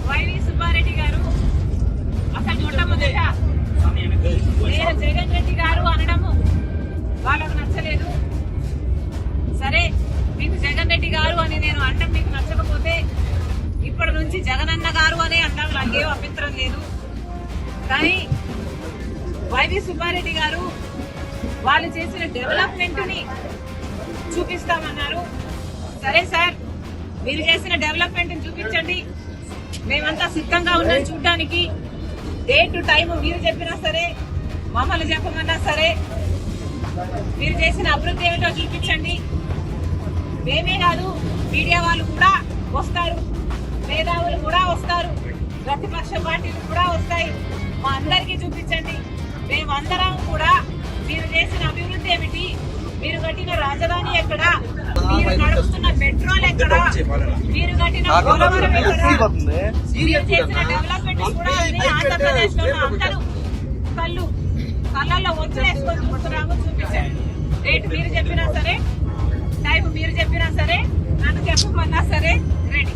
YV Subbareddy గారు అసలు మొట్టమొదట నేను జగన్ రెడ్డి గారు అనడము వాళ్ళకు నచ్చలేదు. సరే, మీకు జగన్ రెడ్డి గారు అని నేను అనడం మీకు నచ్చకపోతే ఇప్పటి నుంచి జగనన్న గారు అనే అనడం నాకేం అభ్యంతరం లేదు. కానీ వైవి సుబ్బారెడ్డి గారు వాళ్ళు చేసిన డెవలప్మెంట్ ని చూపిస్తామన్నారు. సరే సార్, మీరు చేసిన డెవలప్మెంట్ ని చూపించండి, మేమంతా సిద్ధంగా ఉన్నాం చూడడానికి. డే టు టైం మీరు చెప్పినా సరే, మమ్మల్ని చెప్పమన్నా సరే, మీరు చేసిన అభివృద్ధి ఏమిటో చూపించండి. మేమే కాదు, మీడియా వాళ్ళు కూడా వస్తారు, మేధావులు కూడా వస్తారు, ప్రతిపక్ష పార్టీలు కూడా వస్తాయి. మా అందరికీ చూపించండి. మేమందరం కూడా మీరు చేసిన అభివృద్ధి ఏమిటి, మీరు కట్టిన రాజధాని ఎక్కడ, మీరు నడుపుతున్న పెట్రోల్ ఎక్కడ, మీరు కట్టిన పోలవరం ఎక్కడ, మీరు చేసిన డెవలప్మెంట్ కూడా ఆంధ్రప్రదేశ్ లో అందరూ కళ్ళల్లో వచ్చేసుకొని చూస్తున్నాము, చూపించండి. రేటు మీరు చెప్పినా సరే, టైం మీరు చెప్పినా సరే, నన్ను చెప్పమన్నా సరే, రెడీ.